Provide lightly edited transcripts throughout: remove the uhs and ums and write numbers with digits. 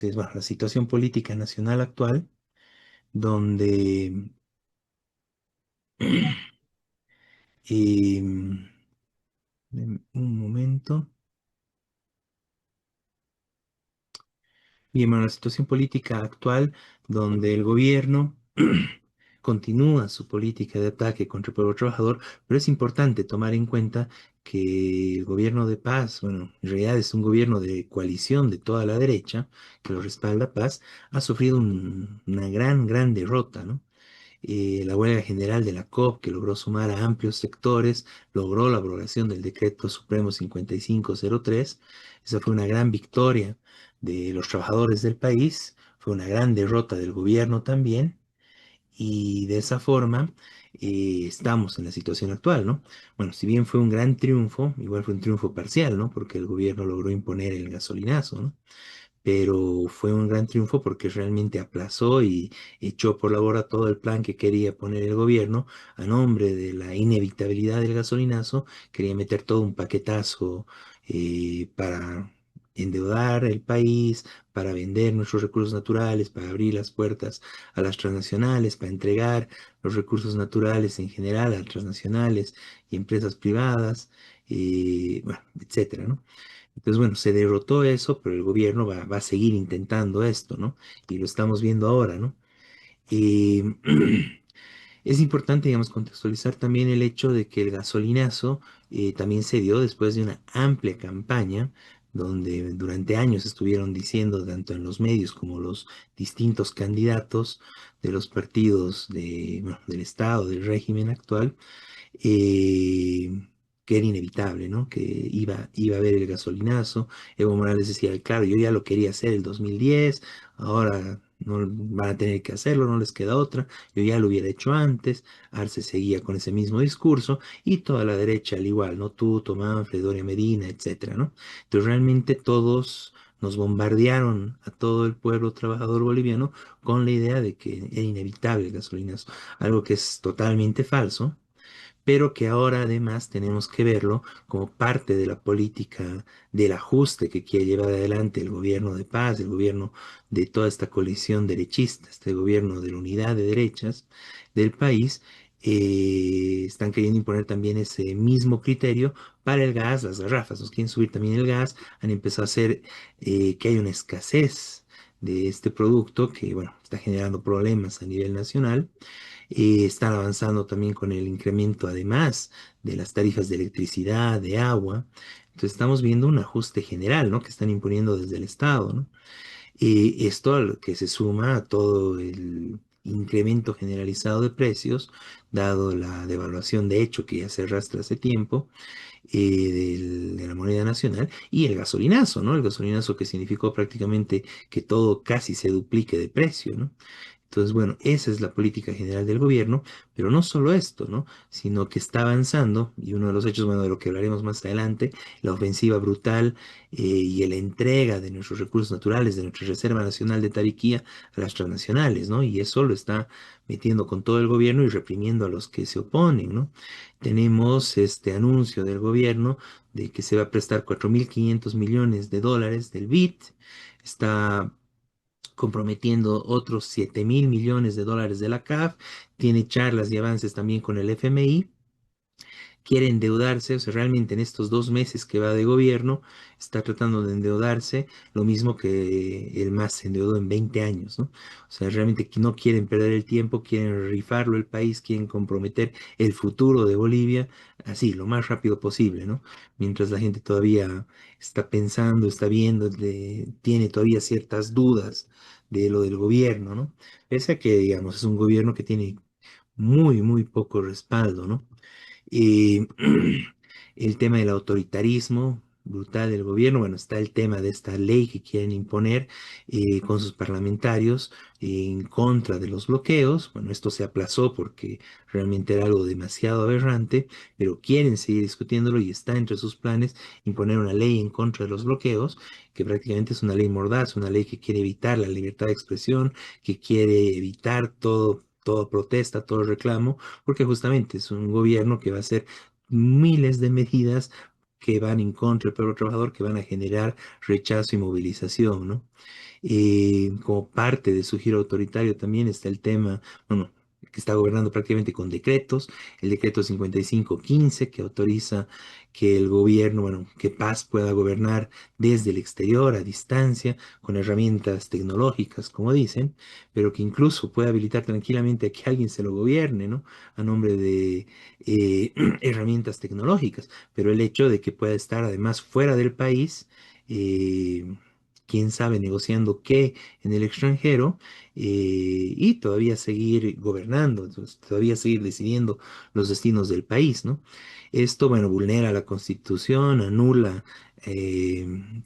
Entonces, bueno, la situación política nacional actual, donde em, un momento. Bien, bueno, la situación política actual, donde el gobierno continúa su política de ataque contra el pueblo trabajador, pero es importante tomar en cuenta que el gobierno de Paz, bueno, en realidad es un gobierno de coalición de toda la derecha, que lo respalda Paz, ha sufrido una gran derrota, ¿no? La huelga general de la COP, que logró sumar a amplios sectores, logró la abrogación del Decreto Supremo 5503. Esa fue una gran victoria de los trabajadores del país, fue una gran derrota del gobierno también, y de esa forma estamos en la situación actual, ¿no? Bueno, si bien fue un gran triunfo, igual fue un triunfo parcial, ¿no? Porque el gobierno logró imponer el gasolinazo, ¿no? Pero fue un gran triunfo porque realmente aplazó y echó por la borda todo el plan que quería poner el gobierno a nombre de la inevitabilidad del gasolinazo. Quería meter todo un paquetazo para endeudar el país, para vender nuestros recursos naturales, para abrir las puertas a las transnacionales, para entregar los recursos naturales en general a las transnacionales y empresas privadas, bueno, etcétera, ¿no? Entonces, bueno, se derrotó eso, pero el gobierno va a seguir intentando esto, ¿no? Y lo estamos viendo ahora, ¿no? Y es importante, digamos, contextualizar también el hecho de que el gasolinazo también se dio después de una amplia campaña donde durante años estuvieron diciendo, tanto en los medios como los distintos candidatos de los partidos bueno, del Estado, del régimen actual, eh, que era inevitable, ¿no? Que iba a haber el gasolinazo. Evo Morales decía, claro, yo ya lo quería hacer el 2010, ahora no van a tener que hacerlo, no les queda otra, yo ya lo hubiera hecho antes. Arce seguía con ese mismo discurso y toda la derecha al igual, ¿no? Tú, Tomás, Doria Medina, etcétera, ¿no? Entonces realmente todos nos bombardearon a todo el pueblo trabajador boliviano con la idea de que era inevitable el gasolinazo, algo que es totalmente falso, pero que ahora además tenemos que verlo como parte de la política del ajuste que quiere llevar adelante el gobierno de Paz, el gobierno de toda esta coalición derechista, este gobierno de la unidad de derechas del país. Están queriendo imponer también ese mismo criterio para el gas, las garrafas, nos quieren subir también el gas, han empezado a hacer que hay una escasez de este producto que, bueno, está generando problemas a nivel nacional. Están avanzando también con el incremento, además de las tarifas de electricidad, de agua. Entonces estamos viendo un ajuste general, ¿no? Que están imponiendo desde el Estado, ¿no? Y esto a lo que se suma a todo el incremento generalizado de precios, dado la devaluación de hecho que ya se arrastra hace tiempo, de la moneda nacional, y el gasolinazo, ¿no? El gasolinazo que significó prácticamente que todo casi se duplique de precio, ¿no? Entonces, bueno, esa es la política general del gobierno, pero no solo esto, ¿no? Sino que está avanzando, y uno de los hechos, bueno, de lo que hablaremos más adelante, la ofensiva brutal y la entrega de nuestros recursos naturales, de nuestra Reserva Nacional de Tariquía a las transnacionales, ¿no? Y eso lo está metiendo con todo el gobierno y reprimiendo a los que se oponen, ¿no? Tenemos este anuncio del gobierno de que se va a prestar 4.500 millones de dólares del BID, está comprometiendo otros 7.000 millones de dólares de la CAF, tiene charlas y avances también con el FMI, quiere endeudarse, o sea, realmente en estos 2 meses que va de gobierno, está tratando de endeudarse lo mismo que el MAS se endeudó en 20 años, ¿no? O sea, realmente que no quieren perder el tiempo, quieren rifarlo el país, quieren comprometer el futuro de Bolivia, así, lo más rápido posible, ¿no? Mientras la gente todavía está pensando, está viendo, tiene todavía ciertas dudas de lo del gobierno, ¿no? Pese a que, digamos, es un gobierno que tiene muy poco respaldo, ¿no? Y el tema del autoritarismo brutal del gobierno, bueno, está el tema de esta ley que quieren imponer con sus parlamentarios en contra de los bloqueos. Bueno, esto se aplazó porque realmente era algo demasiado aberrante, pero quieren seguir discutiéndolo y está entre sus planes imponer una ley en contra de los bloqueos, que prácticamente es una ley mordaz, una ley que quiere evitar la libertad de expresión, que quiere evitar toda protesta, todo reclamo, porque justamente es un gobierno que va a hacer miles de medidas que van en contra del pueblo trabajador, que van a generar rechazo y movilización, ¿no? Como parte de su giro autoritario también está el tema, bueno, que está gobernando prácticamente con decretos, el decreto 5515 que autoriza que el gobierno, bueno, que Paz pueda gobernar desde el exterior, a distancia, con herramientas tecnológicas, como dicen, pero que incluso puede habilitar tranquilamente a que alguien se lo gobierne, ¿no? A nombre de herramientas tecnológicas, pero el hecho de que pueda estar además fuera del país, eh, quién sabe, negociando qué en el extranjero, y todavía seguir gobernando, entonces, todavía seguir decidiendo los destinos del país, ¿no? Esto, bueno, vulnera la Constitución, anula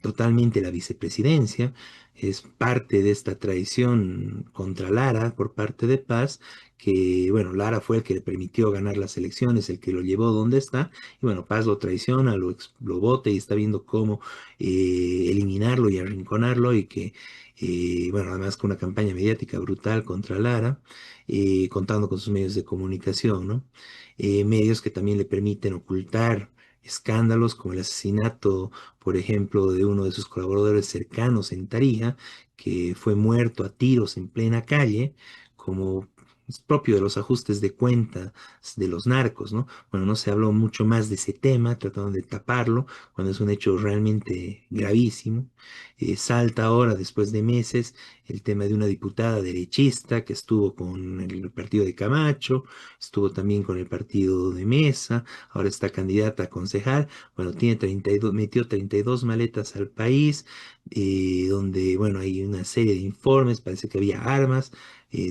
totalmente la vicepresidencia, es parte de esta traición contra Lara por parte de Paz, que, bueno, Lara fue el que le permitió ganar las elecciones, el que lo llevó donde está, y bueno, Paz lo traiciona, lo bota y está viendo cómo eliminarlo y arrinconarlo y que, bueno, además con una campaña mediática brutal contra Lara, contando con sus medios de comunicación, ¿no? Medios que también le permiten ocultar escándalos como el asesinato, por ejemplo, de uno de sus colaboradores cercanos en Tarija, que fue muerto a tiros en plena calle, como es propio de los ajustes de cuentas de los narcos, ¿no? Bueno, no se habló mucho más de ese tema, tratando de taparlo, cuando es un hecho realmente gravísimo. Salta ahora, después de meses, el tema de una diputada derechista que estuvo con el partido de Camacho, estuvo también con el partido de Mesa, ahora está candidata a concejal. Bueno, tiene 32, metió 32 maletas al país, donde, bueno, hay una serie de informes, parece que había armas,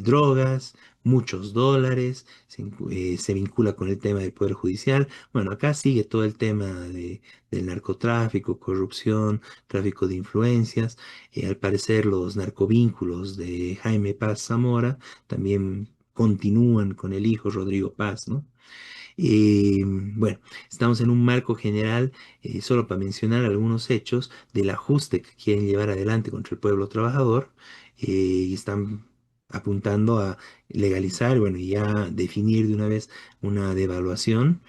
drogas, muchos dólares, se vincula con el tema del Poder Judicial. Bueno, acá sigue todo el tema del narcotráfico, corrupción, tráfico de influencias. Al parecer los narcovínculos de Jaime Paz Zamora también continúan con el hijo Rodrigo Paz, ¿no? Bueno, estamos en un marco general, solo para mencionar algunos hechos del ajuste que quieren llevar adelante contra el pueblo trabajador, y están apuntando a legalizar, bueno, y ya definir de una vez una devaluación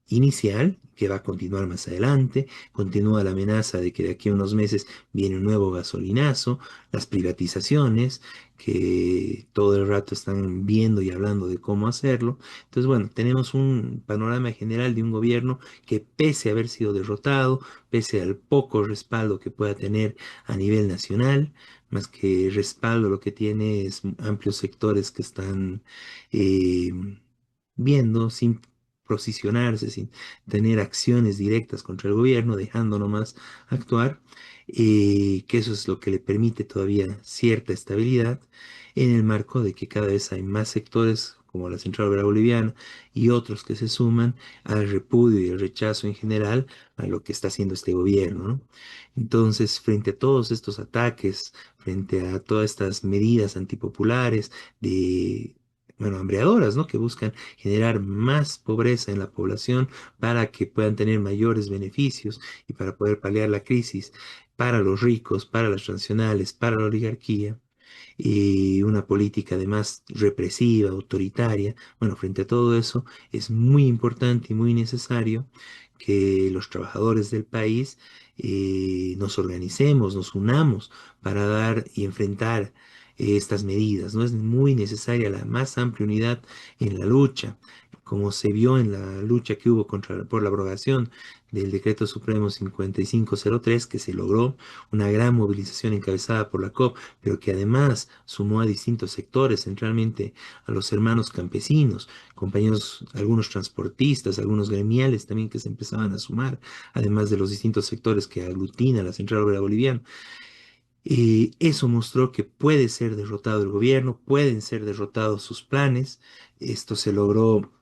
inicial que va a continuar más adelante. Continúa la amenaza de que de aquí a unos meses viene un nuevo gasolinazo, las privatizaciones que todo el rato están viendo y hablando de cómo hacerlo. Entonces, bueno, tenemos un panorama general de un gobierno que, pese a haber sido derrotado, pese al poco respaldo que pueda tener a nivel nacional, más que respaldo, lo que tiene es amplios sectores que están eh, viendo sin posicionarse, sin tener acciones directas contra el gobierno, dejando nomás actuar, que eso es lo que le permite todavía cierta estabilidad en el marco de que cada vez hay más sectores como la Central Obrera Boliviana y otros que se suman al repudio y el rechazo en general a lo que está haciendo este gobierno, ¿no? Entonces, frente a todos estos ataques, frente a todas estas medidas antipopulares de, bueno, hambreadoras, ¿no? Que buscan generar más pobreza en la población para que puedan tener mayores beneficios y para poder paliar la crisis para los ricos, para las transnacionales, para la oligarquía, y una política además represiva, autoritaria. Bueno, frente a todo eso es muy importante y muy necesario que los trabajadores del país nos organicemos, nos unamos para dar y enfrentar estas medidas. No es muy necesaria la más amplia unidad en la lucha, como se vio en la lucha que hubo por la abrogación del Decreto Supremo 5503, que se logró una gran movilización encabezada por la COP, pero que además sumó a distintos sectores, centralmente a los hermanos campesinos, compañeros, algunos transportistas, algunos gremiales también que se empezaban a sumar, además de los distintos sectores que aglutina la Central Obrera Boliviana. Eso mostró que puede ser derrotado el gobierno, pueden ser derrotados sus planes. Esto se logró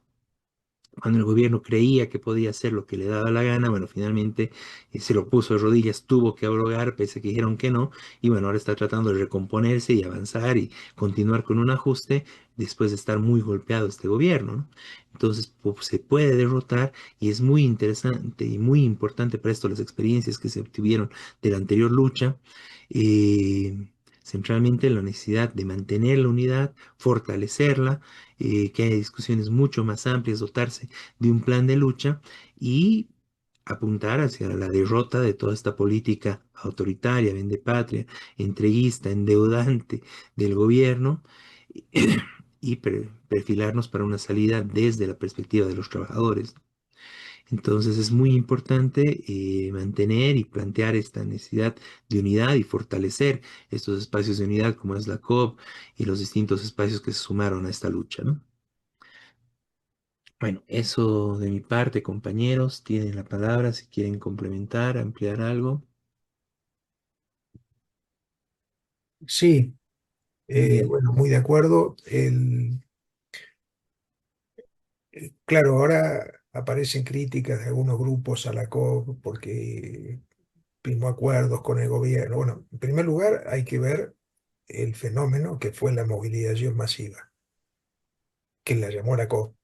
cuando el gobierno creía que podía hacer lo que le daba la gana. Bueno, finalmente se lo puso de rodillas, tuvo que abrogar, pese a que dijeron que no, y bueno, ahora está tratando de recomponerse y avanzar y continuar con un ajuste después de estar muy golpeado este gobierno, ¿no? Entonces, se puede derrotar y es muy interesante y muy importante para esto las experiencias que se obtuvieron de la anterior lucha. Centralmente la necesidad de mantener la unidad, fortalecerla, que haya discusiones mucho más amplias, dotarse de un plan de lucha y apuntar hacia la derrota de toda esta política autoritaria, vendepatria, entreguista, endeudante del gobierno y perfilarnos para una salida desde la perspectiva de los trabajadores. Entonces es muy importante mantener y plantear esta necesidad de unidad y fortalecer estos espacios de unidad como es la COP y los distintos espacios que se sumaron a esta lucha, ¿no? Bueno, eso de mi parte, compañeros, tienen la palabra si quieren complementar, ampliar algo. Sí, Bien, bueno, muy de acuerdo. Claro, ahora aparecen críticas de algunos grupos a la COP porque firmó acuerdos con el gobierno. Bueno, en primer lugar hay que ver el fenómeno que fue la movilización masiva, que la llamó la COP,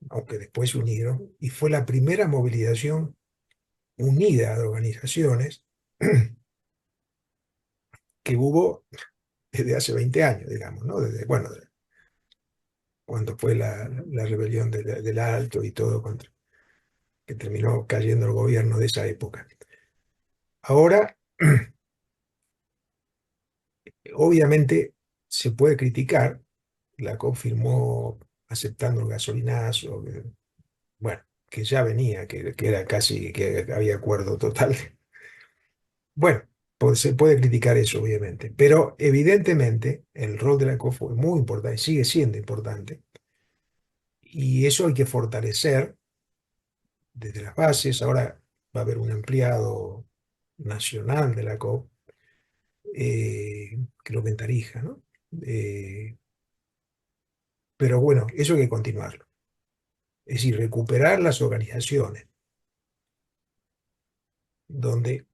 aunque después se unieron, y fue la primera movilización unida de organizaciones que hubo desde hace 20 años, digamos, ¿no? Desde, bueno, cuando fue la rebelión del Alto y todo, que terminó cayendo el gobierno de esa época. Ahora, obviamente, se puede criticar, la COP firmó aceptando el gasolinazo, bueno, que ya venía, que era casi, que había acuerdo total. Bueno, pues se puede criticar eso, obviamente, pero evidentemente el rol de la COP fue muy importante, sigue siendo importante, y eso hay que fortalecer desde las bases. Ahora va a haber un empleado nacional de la COP, creo que en Tarija, ¿no? Eh, pero bueno, eso hay que continuarlo. Es decir, recuperar las organizaciones donde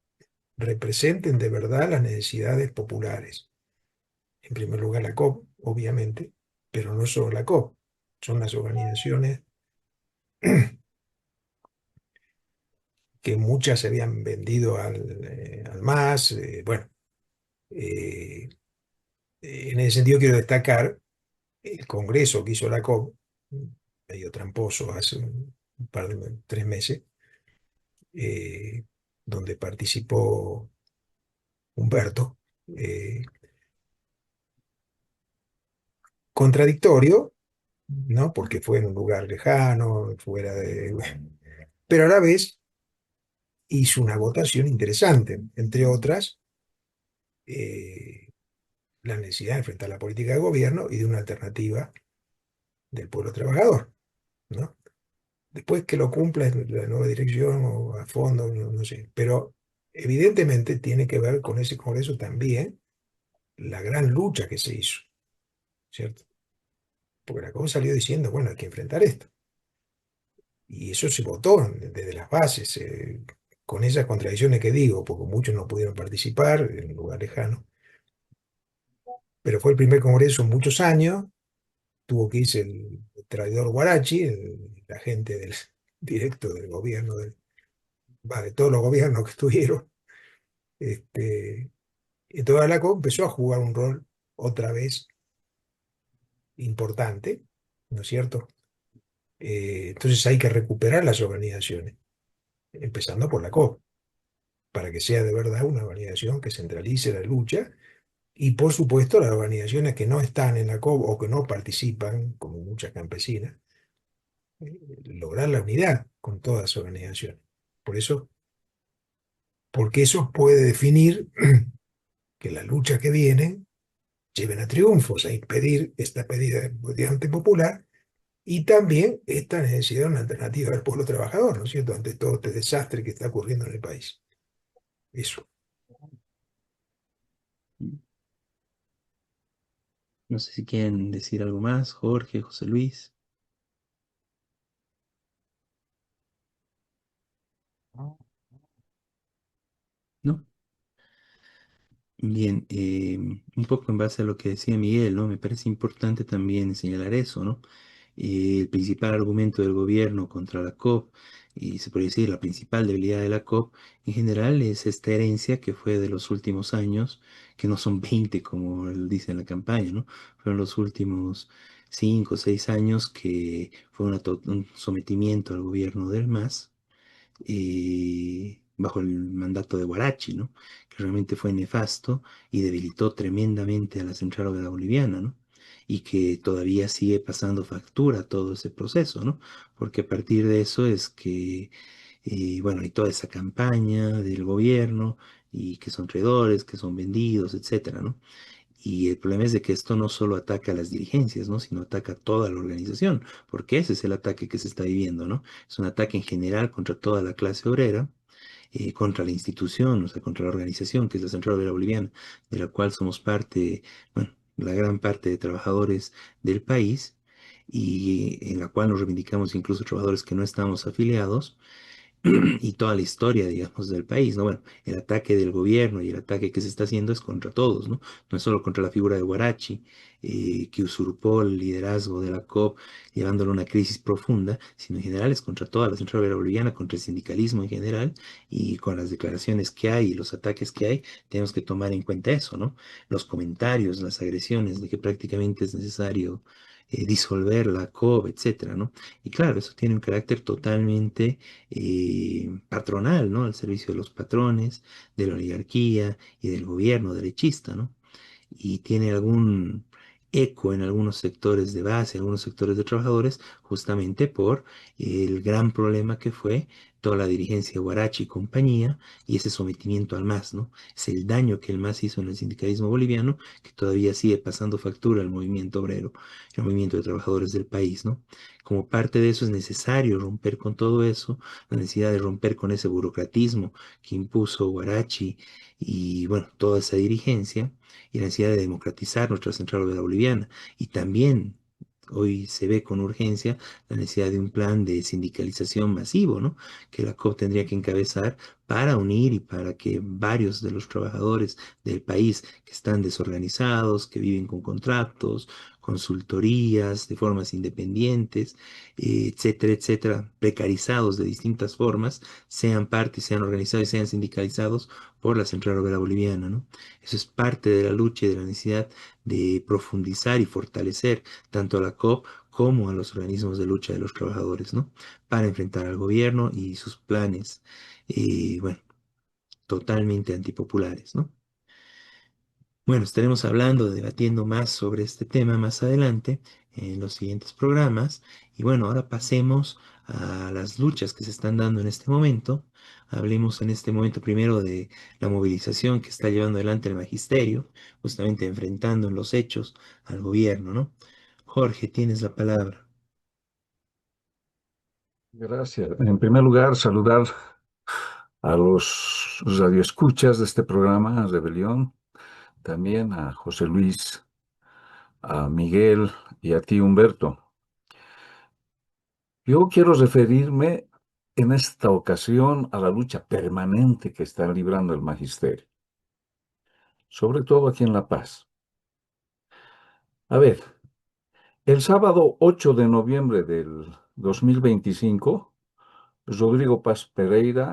representen de verdad las necesidades populares. En primer lugar, la COP, obviamente, pero no solo la COP, son las organizaciones que muchas se habían vendido al MAS. Bueno, eh, en ese sentido quiero destacar el congreso que hizo la COP, medio tramposo, hace un par de 3 meses, eh, donde participó Humberto, eh, contradictorio, ¿no? Porque fue en un lugar lejano, fuera de... Pero a la vez hizo una votación interesante, entre otras, eh, la necesidad de enfrentar la política de gobierno y de una alternativa del pueblo trabajador, ¿no? Después que lo cumpla en la nueva dirección o a fondo, no, no sé, pero evidentemente tiene que ver con ese Congreso también la gran lucha que se hizo, ¿cierto? Porque la COP salió diciendo, bueno, hay que enfrentar esto. Y eso se votó desde las bases, con esas contradicciones que digo, porque muchos no pudieron participar en un lugar lejano, pero fue el primer Congreso en muchos años. Tuvo que irse el traidor Guarachi, el agente del, directo del gobierno, de todos los gobiernos que estuvieron. Este, entonces la COP empezó a jugar un rol otra vez importante, ¿no es cierto? Entonces hay que recuperar las organizaciones, empezando por la COP, para que sea de verdad una organización que centralice la lucha. Y por supuesto, las organizaciones que no están en la COP o que no participan, como muchas campesinas, lograr la unidad con todas las organizaciones. Por eso, porque eso puede definir que las luchas que vienen lleven a triunfos, a impedir esta pedida de popular y también esta necesidad de una alternativa del pueblo trabajador, ¿no es cierto?, ante todo este desastre que está ocurriendo en el país. Eso. no sé si quieren decir algo más, Jorge, José Luis, ¿no? Bien, un poco en base a lo que decía Miguel, ¿no? Me parece importante también señalar eso, ¿no? El principal argumento del gobierno contra la COP, y se puede decir la principal debilidad de la COP, en general es esta herencia que fue de los últimos años, que no son 20 como él dice en la campaña, ¿no? Fueron los últimos 5 o 6 años que fue un sometimiento al gobierno del MAS bajo el mandato de Huarachi, ¿no? Que realmente fue nefasto y debilitó tremendamente a la central obrera boliviana, ¿no? Y que todavía sigue pasando factura todo ese proceso, ¿no? Porque a partir de eso es que, bueno, hay toda esa campaña del gobierno y que son traidores, que son vendidos, etcétera, ¿no? Y el problema es de que esto no solo ataca a las dirigencias, ¿no? Sino ataca a toda la organización, porque ese es el ataque que se está viviendo, ¿no? Es un ataque en general contra toda la clase obrera, contra la institución, o sea, contra la organización que es la Central Obrera Boliviana, de la cual somos parte, bueno, la gran parte de trabajadores del país, y en la cual nos reivindicamos incluso trabajadores que no estamos afiliados y toda la historia, digamos, del país, ¿no? Bueno, el ataque del gobierno y el ataque que se está haciendo es contra todos, ¿no? No es solo contra la figura de Huarachi, que usurpó el liderazgo de la COP, llevándolo a una crisis profunda, sino en general es contra toda la Central Obrera Boliviana, contra el sindicalismo en general, y con las declaraciones que hay y los ataques que hay, tenemos que tomar en cuenta eso, ¿no? Los comentarios, las agresiones de que prácticamente es necesario disolver la COP, etcétera, ¿no? Y claro, eso tiene un carácter totalmente patronal, ¿no? Al servicio de los patrones, de la oligarquía y del gobierno derechista, ¿no? Y tiene algún eco en algunos sectores de base, en algunos sectores de trabajadores, justamente por el gran problema que fue toda la dirigencia de Huarachi y compañía y ese sometimiento al MAS, ¿no? Es el daño que el MAS hizo en el sindicalismo boliviano que todavía sigue pasando factura al movimiento obrero, el movimiento de trabajadores del país, ¿no? Como parte de eso es necesario romper con todo eso, la necesidad de romper con ese burocratismo que impuso Huarachi y, bueno, toda esa dirigencia y la necesidad de democratizar nuestra central obrera boliviana. Y también hoy se ve con urgencia la necesidad de un plan de sindicalización masivo, ¿no? Que la COP tendría que encabezar para unir y para que varios de los trabajadores del país que están desorganizados, que viven con contratos, consultorías de formas independientes, etcétera, etcétera, precarizados de distintas formas, sean parte, sean organizados y sean sindicalizados por la Central Obrera Boliviana, ¿no? Eso es parte de la lucha y de la necesidad de profundizar y fortalecer tanto a la COP como a los organismos de lucha de los trabajadores, ¿no? Para enfrentar al gobierno y sus planes, bueno, totalmente antipopulares, ¿no? Bueno, estaremos hablando, debatiendo más sobre este tema más adelante en los siguientes programas. Y bueno, ahora pasemos a las luchas que se están dando en este momento. Hablemos en este momento primero de la movilización que está llevando adelante el magisterio, justamente enfrentando en los hechos al gobierno, ¿no? Jorge, tienes la palabra. Gracias. En primer lugar, saludar a los radioescuchas de este programa, Rebelión, también a José Luis, a Miguel y a ti, Humberto. Yo quiero referirme en esta ocasión a la lucha permanente que está librando el magisterio, sobre todo aquí en La Paz. A ver, el sábado 8 de noviembre del 2025, Rodrigo Paz Pereira